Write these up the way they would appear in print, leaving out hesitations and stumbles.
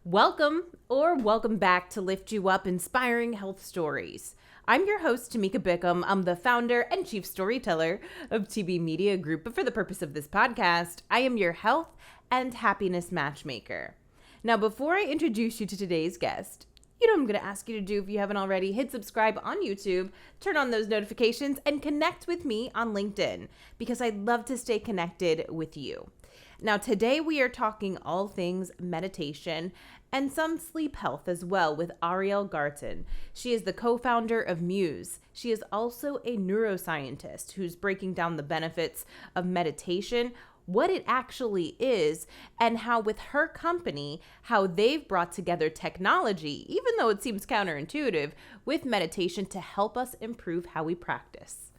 Welcome back to Lift You Up Inspiring Health Stories. I'm your host, Tamika Bickham. I'm the founder and chief storyteller of TB Media Group, but for the purpose of this podcast, I am your health and happiness matchmaker. Now, before I introduce you to today's guest, you know what I'm going to ask you to do if you haven't already. Hit subscribe on YouTube, turn on those notifications, and connect with me on LinkedIn because I'd love to stay connected with you. Now, today we are talking all things meditation and some sleep health as well with Ariel Garten. She is the co-founder of Muse. She is also a neuroscientist who's breaking down the benefits of meditation, what it actually is, and how with her company, how they've brought together technology, even though it seems counterintuitive, with meditation to help us improve how we practice.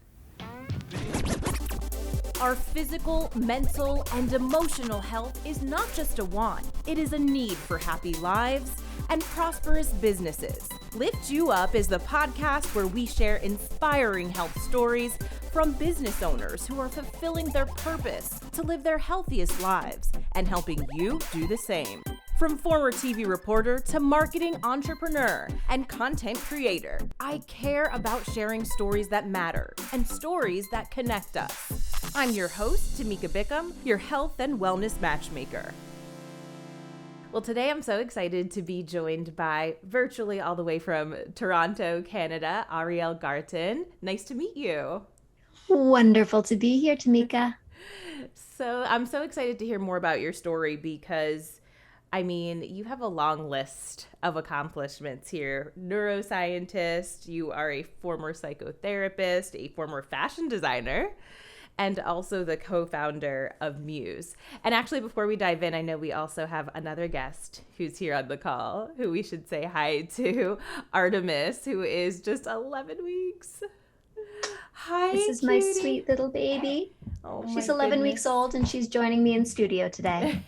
Our physical, mental, and emotional health is not just a want, it is a need for happy lives and prosperous businesses. Lift You Up is the podcast where we share inspiring health stories from business owners who are fulfilling their purpose to live their healthiest lives and helping you do the same. From former TV reporter to marketing entrepreneur and content creator, I care about sharing stories that matter and stories that connect us. I'm your host, Tamika Bickham, your health and wellness matchmaker. Well, today I'm so excited to be joined by, virtually all the way from Toronto, Canada, Ariel Garten. Nice to meet you. Wonderful to be here, Tamika. So I'm so excited to hear more about your story because you have a long list of accomplishments here. Neuroscientist, you are a former psychotherapist, a former fashion designer, and also the co-founder of Muse. And actually, before we dive in, I know we also have another guest who's here on the call, who we should say hi to, Artemis, who is just 11 weeks. Hi, This is cutie. my sweet little baby. Oh, she's my 11 goodness. weeks old and she's joining me in studio today.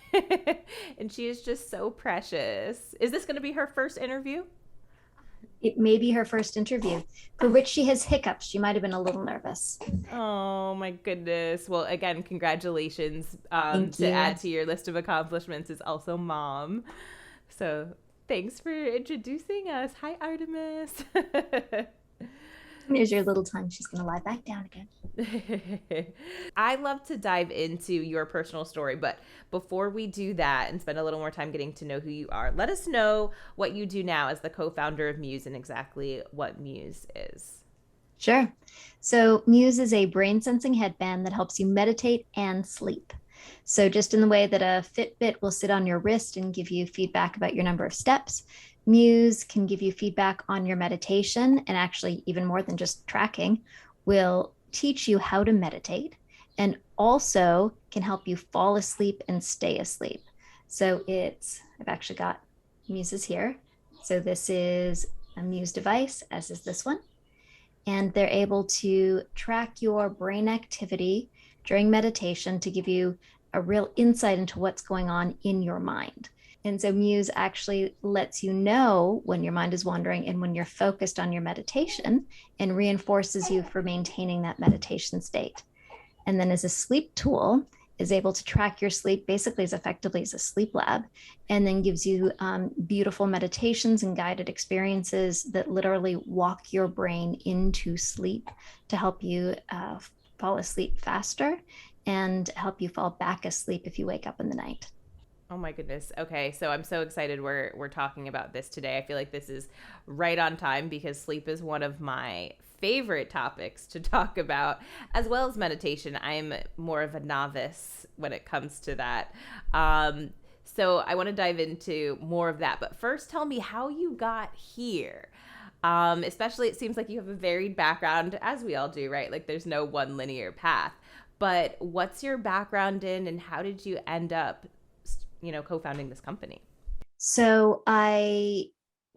And she is just so precious. Is this going to be her first interview? It may be her first interview, for which she has hiccups. She might have been a little nervous. Oh my goodness. Well, again, congratulations. Thank To you. add to your list of accomplishments is also mom. So thanks for introducing us. Hi, Artemis. Here's your little tongue. She's going to lie back down again. I love to dive into your personal story, but before we do that and spend a little more time getting to know who you are, let us know what you do now as the co-founder of Muse and exactly what Muse is. Sure. So Muse is a brain sensing headband that helps you meditate and sleep. So just in the way that a Fitbit will sit on your wrist and give you feedback about your number of steps, Muse can give you feedback on your meditation, and actually even more than just tracking, will teach you how to meditate and also can help you fall asleep and stay asleep. So I've actually got Muses here. So this is a Muse device, as is this one. And they're able to track your brain activity during meditation to give you a real insight into what's going on in your mind. And so Muse actually lets you know when your mind is wandering and when you're focused on your meditation, and reinforces you for maintaining that meditation state. And then as a sleep tool, is able to track your sleep basically as effectively as a sleep lab, and then gives you beautiful meditations and guided experiences that literally walk your brain into sleep to help you fall asleep faster and help you fall back asleep if you wake up in the night. Oh my goodness. Okay, so I'm so excited we're talking about this today. I feel like this is right on time because sleep is one of my favorite topics to talk about, as well as meditation. I'm more of a novice when it comes to that. So I want to dive into more of that. But first, tell me how you got here. Especially, it seems like you have a varied background, as we all do, right? Like there's no one linear path. But what's your background in, and how did you end up co-founding this company? So I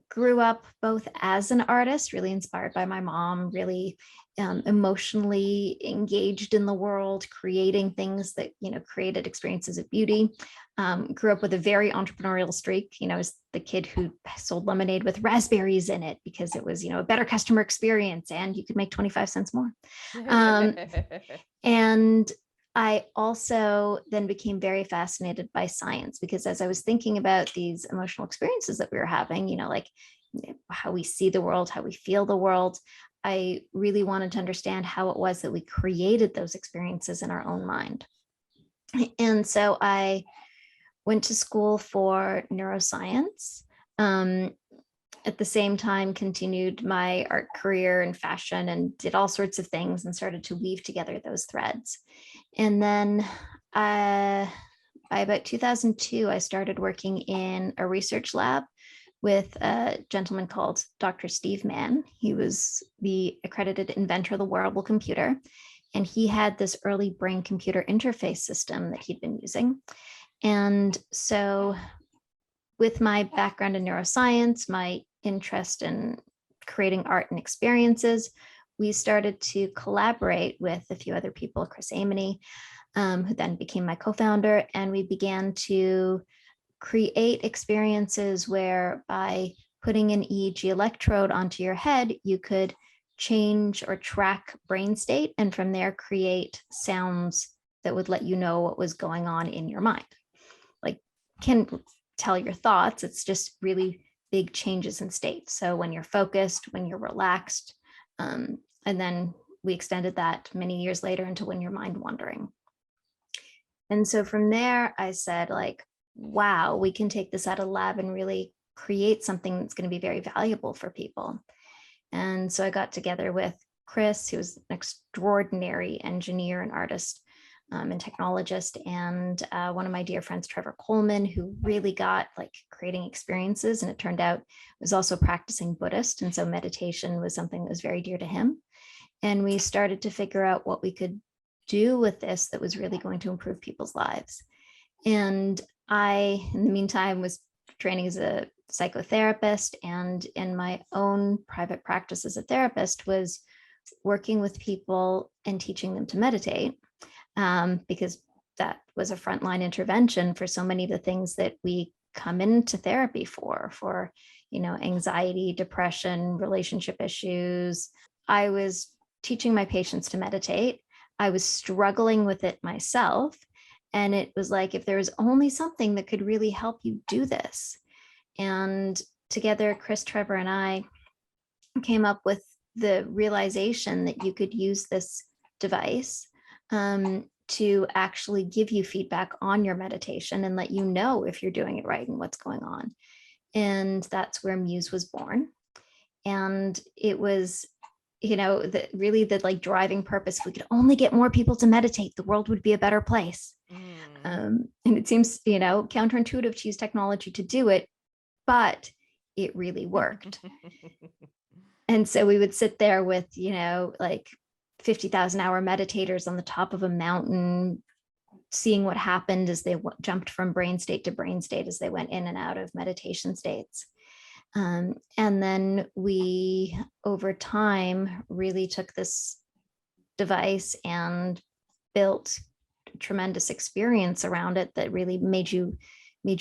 grew up both as an artist, really inspired by my mom, really emotionally engaged in the world, creating things that, created experiences of beauty. Grew up with a very entrepreneurial streak. I was the kid who sold lemonade with raspberries in it because it was, a better customer experience and you could make 25 cents more. And I also then became very fascinated by science, because as I was thinking about these emotional experiences that we were having, like how we see the world, how we feel the world, I really wanted to understand how it was that we created those experiences in our own mind. And so I went to school for neuroscience. At the same time, continued my art career in fashion and did all sorts of things and started to weave together those threads. And then by about 2002, I started working in a research lab with a gentleman called Dr. Steve Mann. He was the accredited inventor of the wearable computer. And he had this early brain computer interface system that he'd been using. And so, with my background in neuroscience, my interest in creating art and experiences, we started to collaborate with a few other people, Chris Amony, who then became my co-founder, and we began to create experiences where by putting an EEG electrode onto your head, you could change or track brain state, and from there create sounds that would let you know what was going on in your mind. Like, can tell your thoughts, it's just really big changes in state. So when you're focused, when you're relaxed, and then we extended that many years later into when your mind wandering. And so from there, I said, like, wow, we can take this out of lab and really create something that's going to be very valuable for people. And so I got together with Chris, who was an extraordinary engineer and artist and technologist, and one of my dear friends, Trevor Coleman, who really got like creating experiences. And it turned out was also practicing Buddhist. And so meditation was something that was very dear to him. And we started to figure out what we could do with this that was really going to improve people's lives. And I, in the meantime, was training as a psychotherapist, and in my own private practice as a therapist was working with people and teaching them to meditate, because that was a frontline intervention for so many of the things that we come into therapy for, anxiety, depression, relationship issues. I was teaching my patients to meditate. I was struggling with it myself. And it was like, if there was only something that could really help you do this. And together, Chris, Trevor, and I came up with the realization that you could use this device to actually give you feedback on your meditation and let you know if you're doing it right and what's going on. And that's where Muse was born. And it was, really the like driving purpose. If we could only get more people to meditate, the world would be a better place. And it seems, counterintuitive to use technology to do it, but it really worked. And so we would sit there with, like 50,000 hour meditators on the top of a mountain, seeing what happened as they jumped from brain state to brain state as they went in and out of meditation states. And then we, over time, really took this device and built a tremendous experience around it that really made you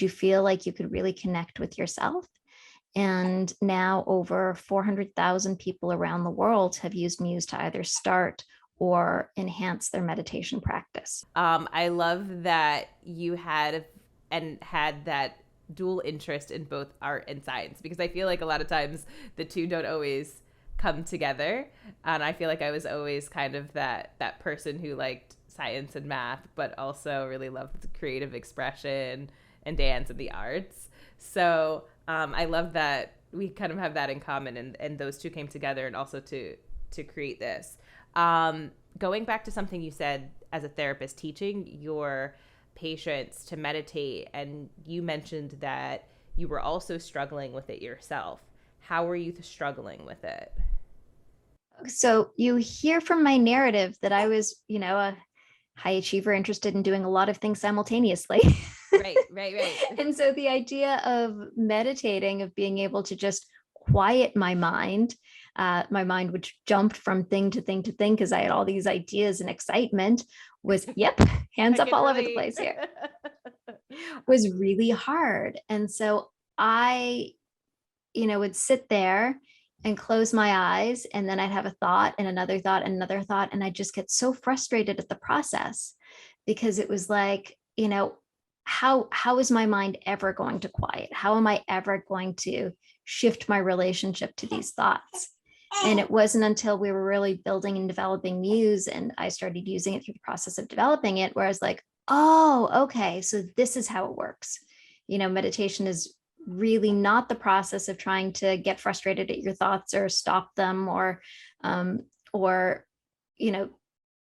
feel like you could really connect with yourself. And now over 400,000 people around the world have used Muse to either start or enhance their meditation practice. I love that you had that dual interest in both art and science, because I feel like a lot of times the two don't always come together. And I feel like I was always kind of that person who liked science and math, but also really loved creative expression and dance and the arts. So I love that we kind of have that in common, and those two came together, and also to create this. Going back to something you said as a therapist, teaching your patients to meditate, and you mentioned that you were also struggling with it yourself. How were you struggling with it? So you hear from my narrative that I was, a high achiever interested in doing a lot of things simultaneously. Right. And so the idea of meditating, of being able to just quiet my mind, which jumped from thing to thing to thing because I had all these ideas and excitement, was, yep, hands up all over the place here, was really hard. And so I, would sit there and close my eyes. And then I'd have a thought and another thought and another thought. And I just get so frustrated at the process because it was like, how is my mind ever going to quiet? How am I ever going to shift my relationship to these thoughts? And it wasn't until we were really building and developing Muse and I started using it through the process of developing it, where I was like, oh, okay, so this is how it works. Meditation is really not the process of trying to get frustrated at your thoughts or stop them or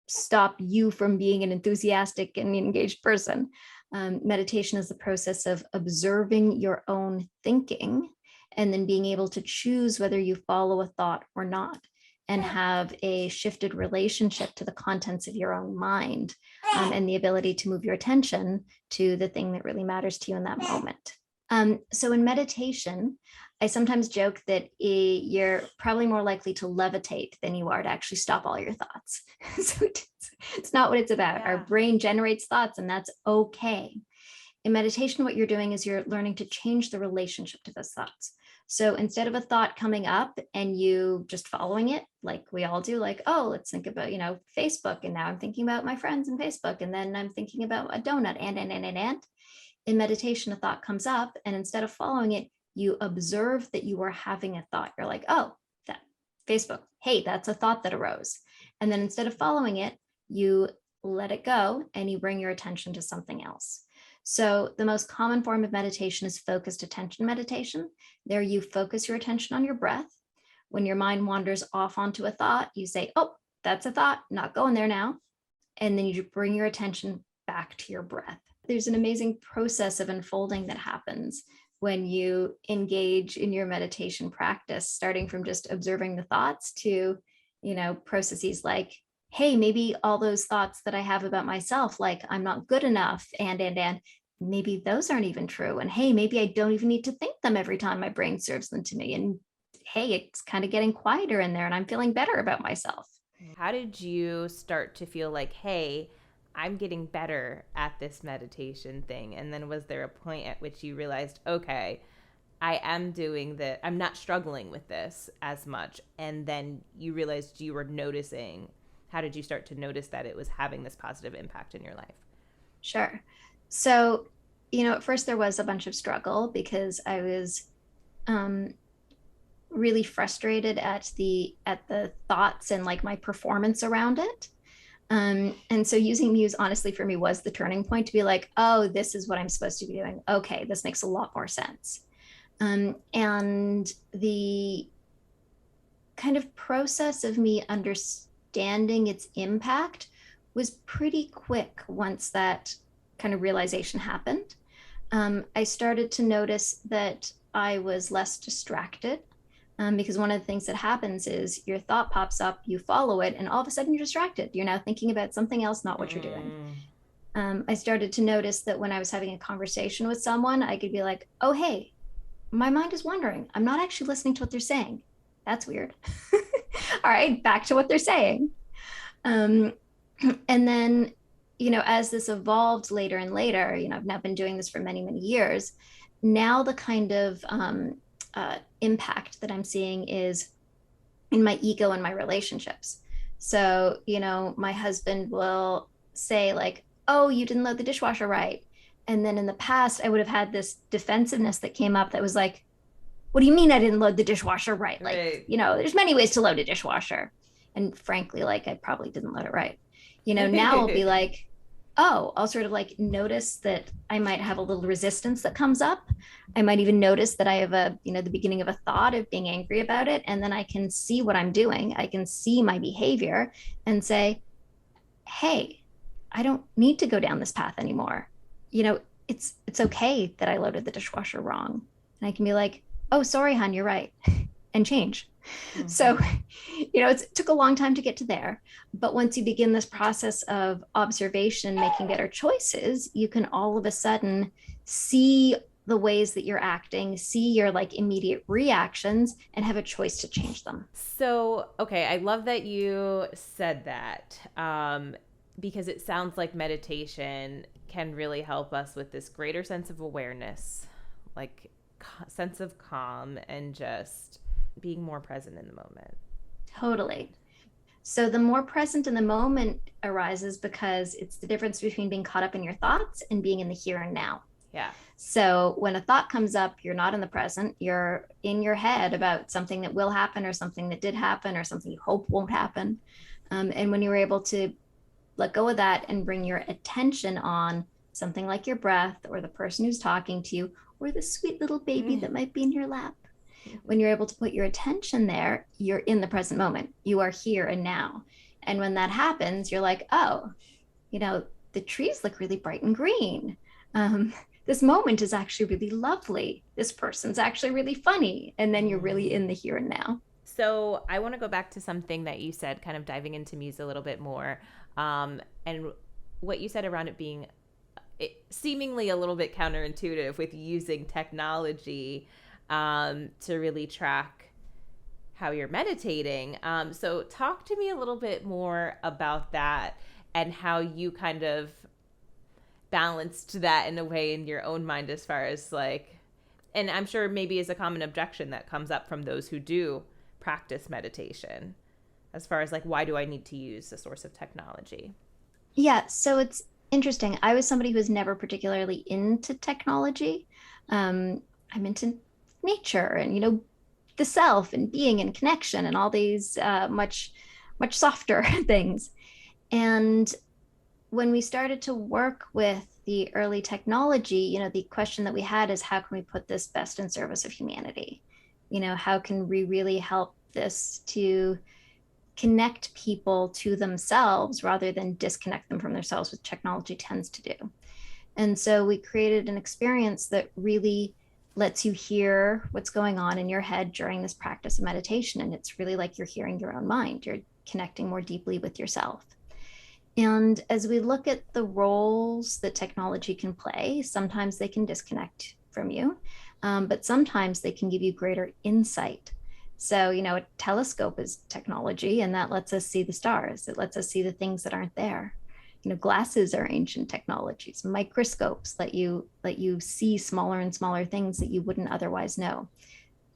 stop you from being an enthusiastic and engaged person. Meditation is the process of observing your own thinking and then being able to choose whether you follow a thought or not, and have a shifted relationship to the contents of your own mind, and the ability to move your attention to the thing that really matters to you in that moment. So in meditation, I sometimes joke that you're probably more likely to levitate than you are to actually stop all your thoughts. So it's not what it's about. Yeah. Our brain generates thoughts, and that's okay. In meditation, what you're doing is you're learning to change the relationship to those thoughts. So instead of a thought coming up and you just following it, like we all do, like, oh, let's think about, Facebook. And now I'm thinking about my friends in Facebook. And then I'm thinking about a donut and. In meditation, a thought comes up, and instead of following it, you observe that you are having a thought. You're like, oh, that Facebook, hey, that's a thought that arose. And then instead of following it, you let it go and you bring your attention to something else. So the most common form of meditation is focused attention meditation. There you focus your attention on your breath. When your mind wanders off onto a thought, you say, oh, that's a thought, not going there now. And then you bring your attention back to your breath. There's an amazing process of unfolding that happens when you engage in your meditation practice, starting from just observing the thoughts to, processes like, hey, maybe all those thoughts that I have about myself, like I'm not good enough, and maybe those aren't even true. And hey, maybe I don't even need to think them every time my brain serves them to me. And hey, it's kind of getting quieter in there and I'm feeling better about myself. How did you start to feel like, hey, I'm getting better at this meditation thing? And then was there a point at which you realized, okay, I am doing that, I'm not struggling with this as much? And then you realized you were noticing. How did you start to notice that it was having this positive impact in your life? Sure. So, at first there was a bunch of struggle because I was really frustrated at the thoughts and like my performance around it. And so using Muse, honestly, for me was the turning point to be like, oh, this is what I'm supposed to be doing. Okay, this makes a lot more sense. And the kind of process of me understanding its impact was pretty quick once that kind of realization happened. I started to notice that I was less distracted, because one of the things that happens is your thought pops up, you follow it, and all of a sudden you're distracted. You're now thinking about something else, not what you're doing. I started to notice that when I was having a conversation with someone, I could be like, oh, hey, my mind is wandering. I'm not actually listening to what they're saying. That's weird. All right, back to what they're saying. And then, as this evolved later and later, I've now been doing this for many, many years. Now the kind of impact that I'm seeing is in my ego and my relationships. So, my husband will say like, oh, you didn't load the dishwasher right. And then in the past, I would have had this defensiveness that came up that was like, what do you mean I didn't load the dishwasher right? Like, right. There's many ways to load a dishwasher. And frankly, like I probably didn't load it right. Now I'll be like, oh, I'll sort of like notice that I might have a little resistance that comes up. I might even notice that I have the beginning of a thought of being angry about it. And then I can see what I'm doing. I can see my behavior and say, hey, I don't need to go down this path anymore. It's okay that I loaded the dishwasher wrong. And I can be like, oh, sorry, hon, you're right, and change. Mm-hmm. So, it took a long time to get to there. But once you begin this process of observation, making better choices, you can all of a sudden see the ways that you're acting, see your like immediate reactions, and have a choice to change them. So, okay, I love that you said that, because it sounds like meditation can really help us with this greater sense of awareness, like sense of calm, and just being more present in the moment. Totally. So the more present in the moment arises because it's the difference between being caught up in your thoughts and being in the here and now. Yeah. So when a thought comes up, you're not in the present, you're in your head about something that will happen or something that did happen or something you hope won't happen. And when you're able to let go of that and bring your attention on something like your breath or the person who's talking to you or the sweet little baby that might be in your lap, when you're able to put your attention there, you're in the present moment. You are here and now. And when that happens, you're like, oh, the trees look really bright and green. This moment is actually really lovely. This person's actually really funny. And then you're really in the here and now. So I want to go back to something that you said, kind of diving into Muse a little bit more. And what you said around it being seemingly a little bit counterintuitive with using technology to really track how you're meditating. So talk to me a little bit more about that and how you kind of balanced that in a way in your own mind as far as like, and I'm sure maybe is a common objection that comes up from those who do practice meditation as far as like, why do I need to use a source of technology? Yeah, so it's interesting. I was somebody who was never particularly into technology. I'm into nature and the self and being and connection and all these much softer things. And when we started to work with the early technology, the question that we had is, how can we put this best in service of humanity? How can we really help this to connect people to themselves rather than disconnect them from themselves, which technology tends to do? And so we created an experience that really lets you hear what's going on in your head during this practice of meditation. And it's really like you're hearing your own mind. You're connecting more deeply with yourself. And as we look at the roles that technology can play, sometimes they can disconnect from you, but sometimes they can give you greater insight. So, a telescope is technology, and that lets us see the stars. It lets us see the things that aren't there. Glasses are ancient technologies. Microscopes let you see smaller and smaller things that you wouldn't otherwise know.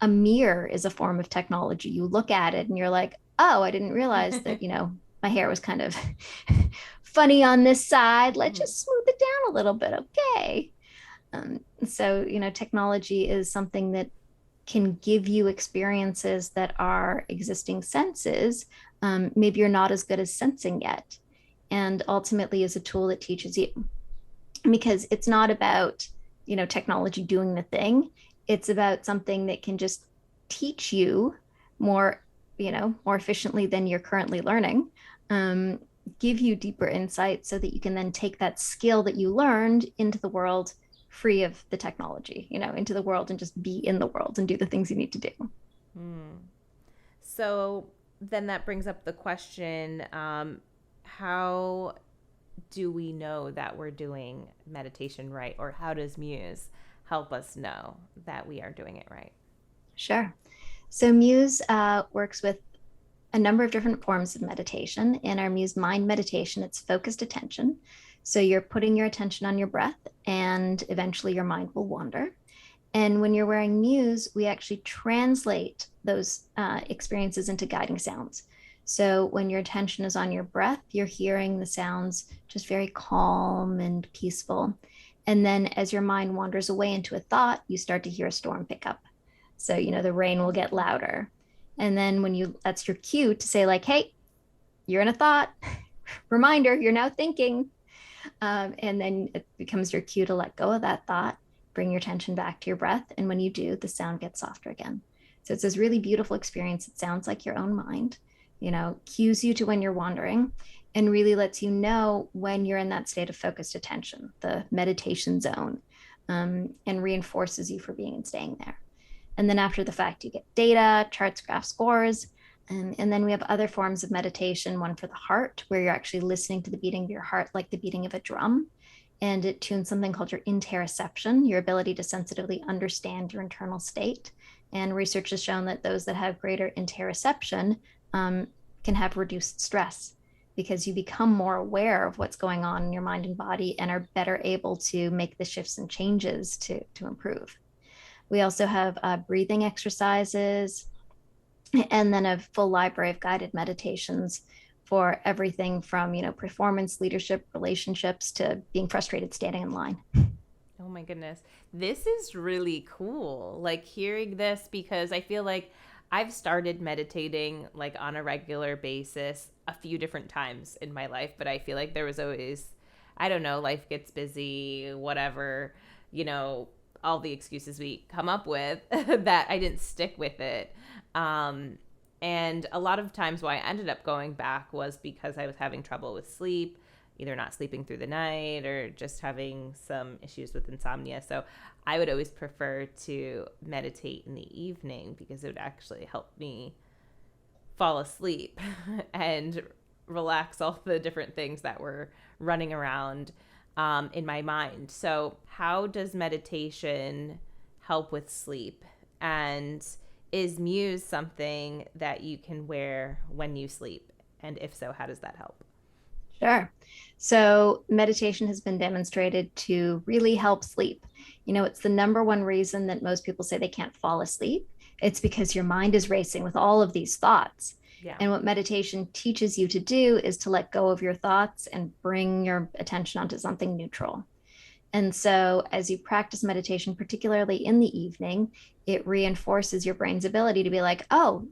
A mirror is a form of technology. You look at it and you're like, oh, I didn't realize that, my hair was kind of funny on this side. Let's just smooth it down a little bit. Okay. So, technology is something that can give you experiences that are existing senses. Maybe you're not as good as sensing yet. And ultimately is a tool that teaches you, because it's not about, technology doing the thing. It's about something that can just teach you more efficiently than you're currently learning, give you deeper insight so that you can then take that skill that you learned into the world free of the technology, into the world and just be in the world and do the things you need to do. So then that brings up the question, how do we know that we're doing meditation right? Or how does Muse help us know that we are doing it right? Sure. So Muse works with a number of different forms of meditation. In our Muse Mind meditation, it's focused attention. So you're putting your attention on your breath, and eventually your mind will wander. And when you're wearing Muse, we actually translate those experiences into guiding sounds. So when your attention is on your breath, you're hearing the sounds just very calm and peaceful. And then as your mind wanders away into a thought, you start to hear a storm pick up. So, the rain will get louder. And then that's your cue to say like, hey, you're in a thought. Reminder, you're now thinking. And then it becomes your cue to let go of that thought, bring your attention back to your breath. And when you do, the sound gets softer again. So it's this really beautiful experience. It sounds like your own mind, cues you to when you're wandering, and really lets you know when you're in that state of focused attention, the meditation zone, and reinforces you for being and staying there. And then after the fact, you get data, charts, graphs, scores. And then we have other forms of meditation, one for the heart, where you're actually listening to the beating of your heart like the beating of a drum. And it tunes something called your interoception, your ability to sensitively understand your internal state. And research has shown that those that have greater interoception can have reduced stress, because you become more aware of what's going on in your mind and body and are better able to make the shifts and changes to improve. We also have breathing exercises, and then a full library of guided meditations for everything from, performance, leadership, relationships to being frustrated standing in line. Oh my goodness. This is really cool. Like hearing this, because I feel like I've started meditating like on a regular basis a few different times in my life, but I feel like there was always, I don't know, life gets busy, whatever, you know, all the excuses we come up with that I didn't stick with it. Um, and a lot of times why I ended up going back was because I was having trouble with sleep, either not sleeping through the night or just having some issues with insomnia. So I would always prefer to meditate in the evening because it would actually help me fall asleep and relax all the different things that were running around in my mind. So, how does meditation help with sleep? And is Muse something that you can wear when you sleep? And if so, how does that help? Sure. So, meditation has been demonstrated to really help sleep. It's the number one reason that most people say they can't fall asleep. It's because your mind is racing with all of these thoughts. Yeah. And what meditation teaches you to do is to let go of your thoughts and bring your attention onto something neutral. And so, as you practice meditation, particularly in the evening, it reinforces your brain's ability to be like, oh,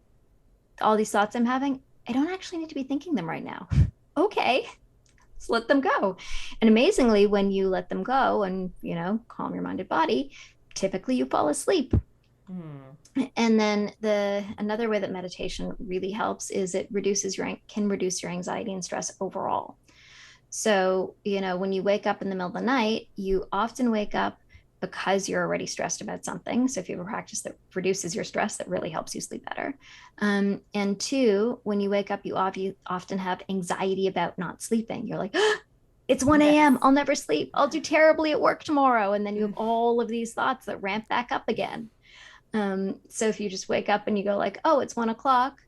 all these thoughts I'm having, I don't actually need to be thinking them right now. Okay, let's let them go. And amazingly, when you let them go and, calm your mind and body, typically you fall asleep. And then another way that meditation really helps is it can reduce your anxiety and stress overall. So, when you wake up in the middle of the night, you often wake up because you're already stressed about something. So if you have a practice that reduces your stress, that really helps you sleep better. And two, when you wake up, you often have anxiety about not sleeping. You're like, oh, it's 1 a.m. Yes. I'll never sleep. I'll do terribly at work tomorrow. And then you have all of these thoughts that ramp back up again. So if you just wake up and you go like, oh, it's 1 o'clock,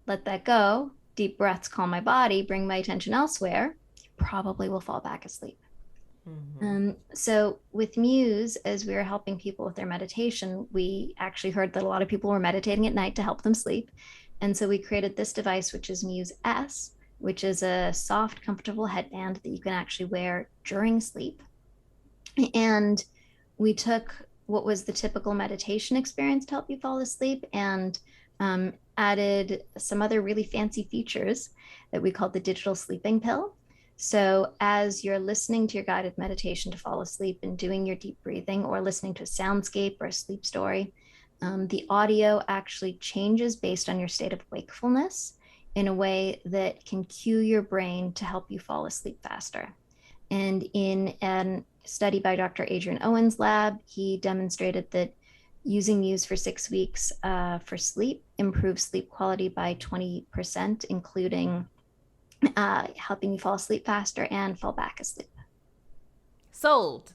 let that go, deep breaths, calm my body, bring my attention elsewhere, you probably will fall back asleep. So with Muse, as we were helping people with their meditation, we actually heard that a lot of people were meditating at night to help them sleep. And so we created this device, which is Muse S, which is a soft, comfortable headband that you can actually wear during sleep. And we took what was the typical meditation experience to help you fall asleep and added some other really fancy features that we called the digital sleeping pill. So as you're listening to your guided meditation to fall asleep and doing your deep breathing or listening to a soundscape or a sleep story, the audio actually changes based on your state of wakefulness in a way that can cue your brain to help you fall asleep faster. And in a study by Dr. Adrian Owen's lab, he demonstrated that using Muse for 6 weeks for sleep improves sleep quality by 20%, including helping you fall asleep faster and fall back asleep. Sold.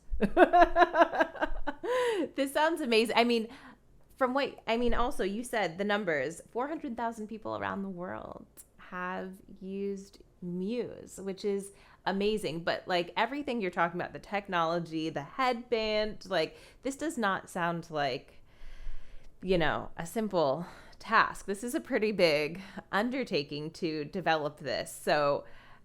This sounds amazing. Also, you said the numbers 400,000 people around the world have used Muse, which is amazing. But like everything you're talking about, the technology, the headband, like this does not sound like, a simple task. This is a pretty big undertaking to develop this. So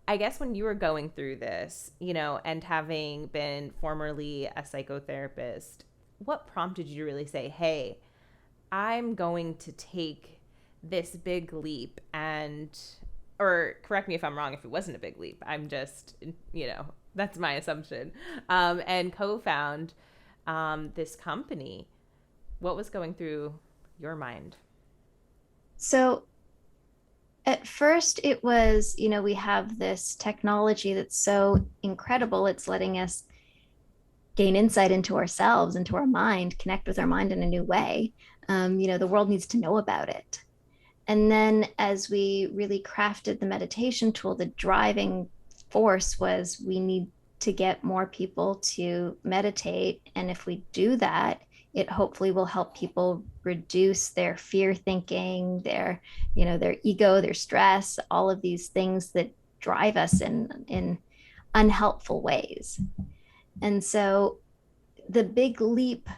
I guess when you were going through this, and having been formerly a psychotherapist, what prompted you to really say, hey, I'm going to take this big leap or correct me if I'm wrong if it wasn't a big leap. I'm just, that's my assumption, and co-found this company. What was going through your mind? So at first it was, we have this technology that's so incredible. It's letting us gain insight into ourselves, into our mind, connect with our mind in a new way. The world needs to know about it. And then as we really crafted the meditation tool, the driving force was we need to get more people to meditate. And if we do that, it hopefully will help people reduce their fear thinking, their ego, their stress, all of these things that drive us in unhelpful ways. And so the big leap,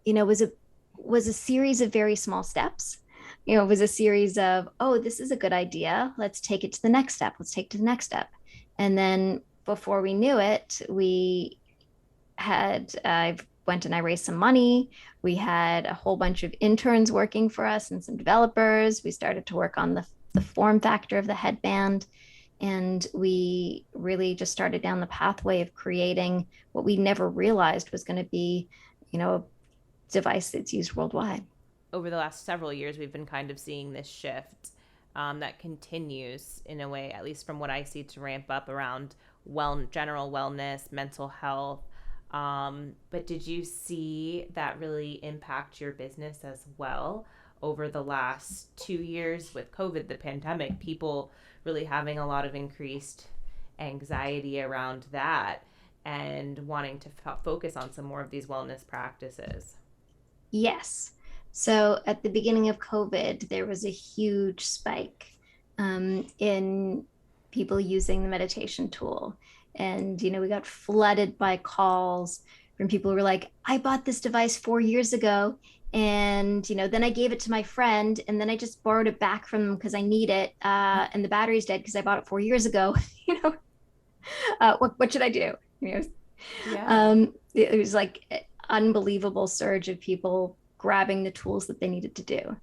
was a series of very small steps. it was a series of, oh, this is a good idea. Let's take it to the next step. Let's take it to the next step. And then before we knew it, I went and I raised some money. We had a whole bunch of interns working for us and some developers. We started to work on the form factor of the headband. And we really just started down the pathway of creating what we never realized was going to be, a device that's used worldwide. Over the last several years, we've been kind of seeing this shift that continues in a way, at least from what I see, to ramp up around general wellness, mental health. But did you see that really impact your business as well over the last 2 years with COVID, the pandemic, people really having a lot of increased anxiety around that and wanting to focus on some more of these wellness practices? Yes. So at the beginning of COVID, there was a huge spike in people using the meditation tool. And, we got flooded by calls from people who were like, I bought this device 4 years ago. And, then I gave it to my friend and then I just borrowed it back from them because I need it. And the battery's dead because I bought it 4 years ago. What should I do? Yeah. It was like an unbelievable surge of people grabbing the tools that they needed to do.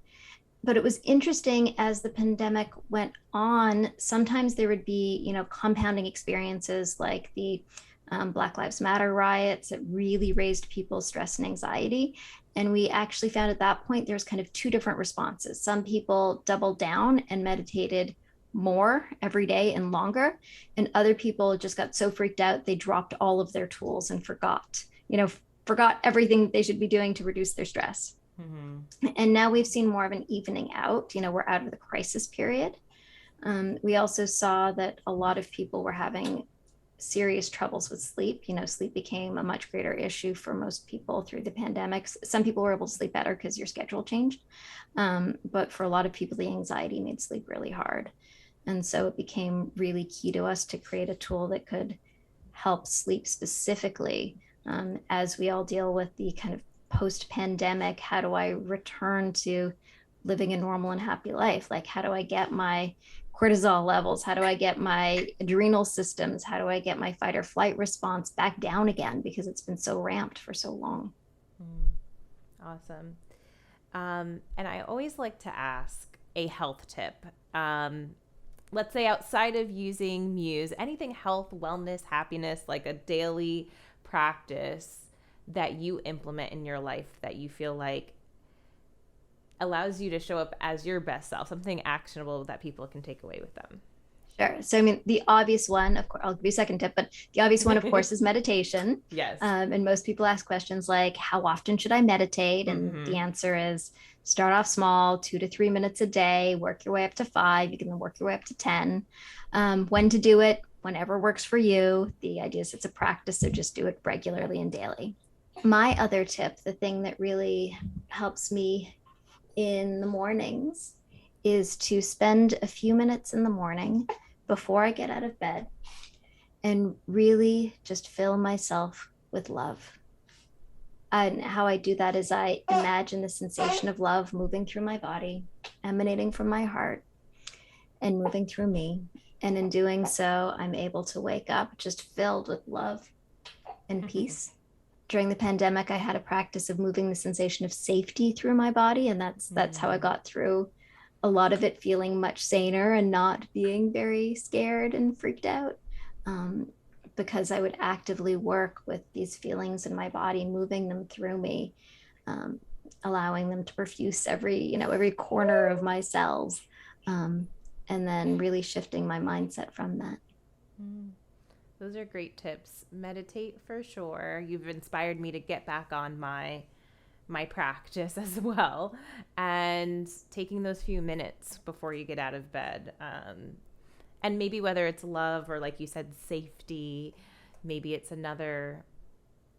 But it was interesting as the pandemic went on, sometimes there would be, compounding experiences like the Black Lives Matter riots that really raised people's stress and anxiety. And we actually found at that point, there's kind of two different responses. Some people doubled down and meditated more every day and longer. And other people just got so freaked out, they dropped all of their tools and forgot everything they should be doing to reduce their stress. Mm-hmm. And now we've seen more of an evening out. We're out of the crisis period. We also saw that a lot of people were having serious troubles with sleep. Sleep became a much greater issue for most people through the pandemic. Some people were able to sleep better because your schedule changed. But for a lot of people, the anxiety made sleep really hard. And so it became really key to us to create a tool that could help sleep specifically as we all deal with the kind of post-pandemic, how do I return to living a normal and happy life? Like, how do I get my cortisol levels? How do I get my adrenal systems? How do I get my fight or flight response back down again? Because it's been so ramped for so long. Awesome. And I always like to ask a health tip. Let's say outside of using Muse, anything health, wellness, happiness, like a daily practice that you implement in your life that you feel like allows you to show up as your best self, something actionable that people can take away with them. Sure. So, the obvious one, of course, I'll give you a second tip, but the obvious one, of course, is meditation. Yes. And most people ask questions like, how often should I meditate? And the answer is start off small, 2 to 3 minutes a day, work your way up to 5. You can then work your way up to 10. When to do it, whenever works for you. The idea is it's a practice, so just do it regularly and daily. My other tip, the thing that really helps me in the mornings, is to spend a few minutes in the morning before I get out of bed and really just fill myself with love. And how I do that is I imagine the sensation of love moving through my body, emanating from my heart and moving through me. And in doing so, I'm able to wake up just filled with love and peace. During the pandemic, I had a practice of moving the sensation of safety through my body. And that's how I got through a lot of it, feeling much saner and not being very scared and freaked out. Because I would actively work with these feelings in my body, moving them through me, allowing them to perfuse every corner of my cells, and then really shifting my mindset from that. Those are great tips. Meditate for sure. You've inspired me to get back on my practice as well, and taking those few minutes before you get out of bed. And maybe whether it's love or, like you said, safety, maybe it's another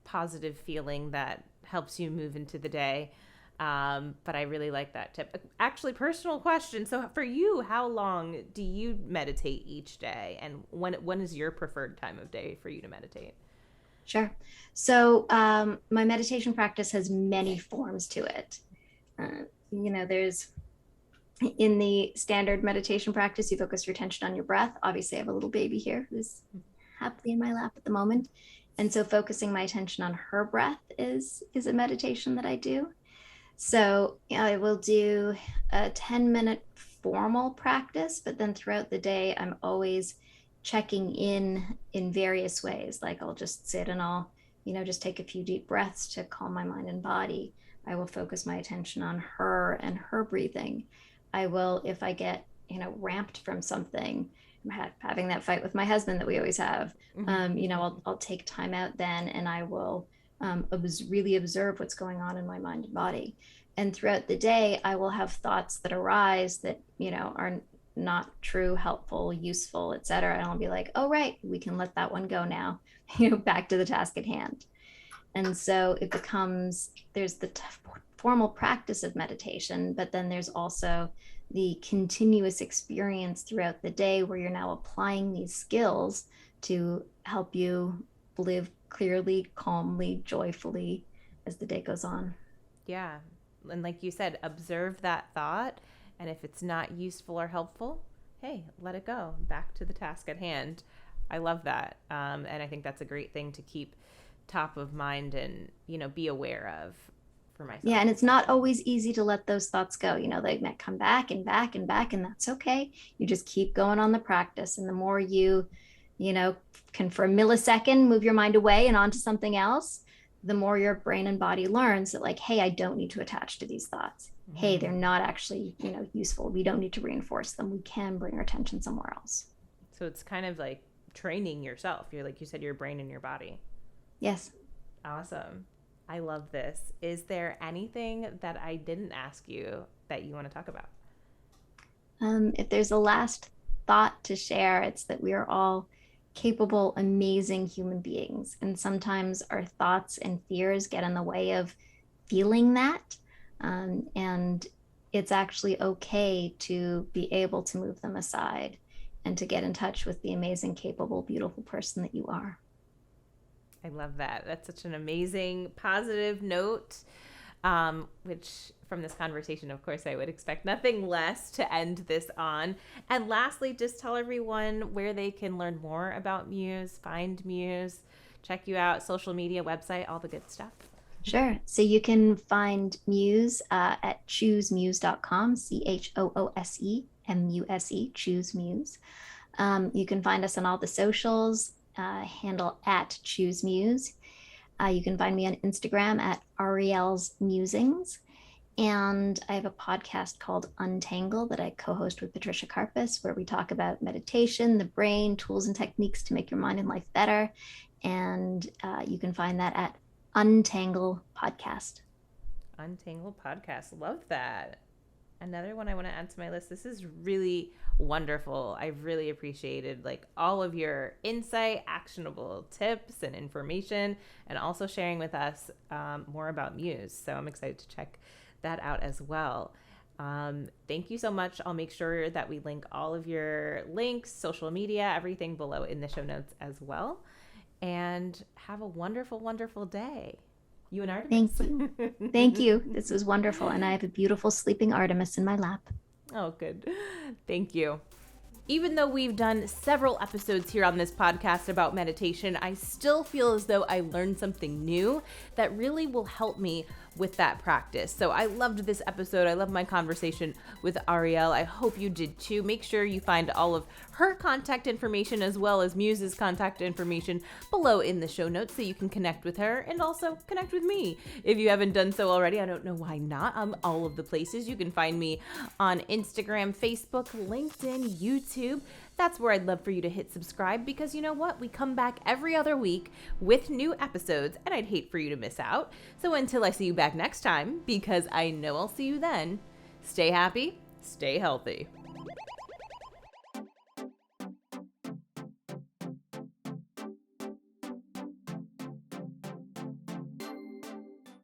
positive feeling that helps you move into the day. But I really like that tip. Actually, personal question. So for you, how long do you meditate each day? And when is your preferred time of day for you to meditate? Sure. So my meditation practice has many forms to it. There's In the standard meditation practice, you focus your attention on your breath. Obviously, I have a little baby here who's happily in my lap at the moment. And so focusing my attention on her breath is a meditation that I do. So I will do a 10-minute formal practice, but then throughout the day, I'm always checking in various ways. Like I'll just sit and I'll, just take a few deep breaths to calm my mind and body. I will focus my attention on her and her breathing. I will, if I get, ramped from something, I'm having that fight with my husband that we always have, I'll take time out then, and I will really observe what's going on in my mind and body. And throughout the day, I will have thoughts that arise that, are not true, helpful, useful, etc. And I'll be like, oh, right, we can let that one go now, back to the task at hand. And so it becomes, there's the formal practice of meditation, but then there's also the continuous experience throughout the day where you're now applying these skills to help you live clearly, calmly, joyfully as the day goes on. Yeah. And like you said, observe that thought. And if it's not useful or helpful, hey, let it go. Back to the task at hand. I love that. And I think that's a great thing to keep top of mind and, be aware of for myself. Yeah. And it's not always easy to let those thoughts go. They might come back and back and back, and that's okay. You just keep going on the practice. And the more you can for a millisecond move your mind away and onto something else, the more your brain and body learns that, like, hey, I don't need to attach to these thoughts. Mm-hmm. Hey, they're not actually, useful. We don't need to reinforce them. We can bring our attention somewhere else. So it's kind of like training yourself. You're, like you said, your brain and your body. Yes. Awesome. I love this. Is there anything that I didn't ask you that you want to talk about? If there's a last thought to share, it's that we are all capable, amazing human beings. And sometimes our thoughts and fears get in the way of feeling that. And it's actually okay to be able to move them aside and to get in touch with the amazing, capable, beautiful person that you are. I love that. That's such an amazing, positive note, which from this conversation, of course, I would expect nothing less to end this on. And lastly, just tell everyone where they can learn more about Muse, find Muse, check you out, social media, website, all the good stuff. Sure. So you can find Muse at choosemuse.com, CHOOSEMUSE, Choose Muse. You can find us on all the socials, handle at Choose Muse. You can find me on Instagram at Ariel's Musings. And I have a podcast called Untangle that I co-host with Patricia Karpus, where we talk about meditation, the brain, tools and techniques to make your mind and life better. And you can find that at Untangle Podcast. Untangle Podcast. Love that. Another one I want to add to my list. This is really wonderful. I've really appreciated all of your insight, actionable tips and information, and also sharing with us more about Muse. So I'm excited to check that out as well. Thank you so much. I'll make sure that we link all of your links, social media, everything below in the show notes as well. And have a wonderful, wonderful day. You and Artemis. Thank you. Thank you. This was wonderful. And I have a beautiful sleeping Artemis in my lap. Oh, good. Thank you. Even though we've done several episodes here on this podcast about meditation, I still feel as though I learned something new that really will help me with that practice. So I loved this episode. I love my conversation with Ariel. I hope you did too. Make sure you find all of her contact information as well as Muse's contact information below in the show notes so you can connect with her and also connect with me. If you haven't done so already, I don't know why not. I'm all of the places. You can find me on Instagram, Facebook, LinkedIn, YouTube. That's where I'd love for you to hit subscribe because you know what? We come back every other week with new episodes and I'd hate for you to miss out. So until I see you back next time, because I know I'll see you then, stay happy, stay healthy.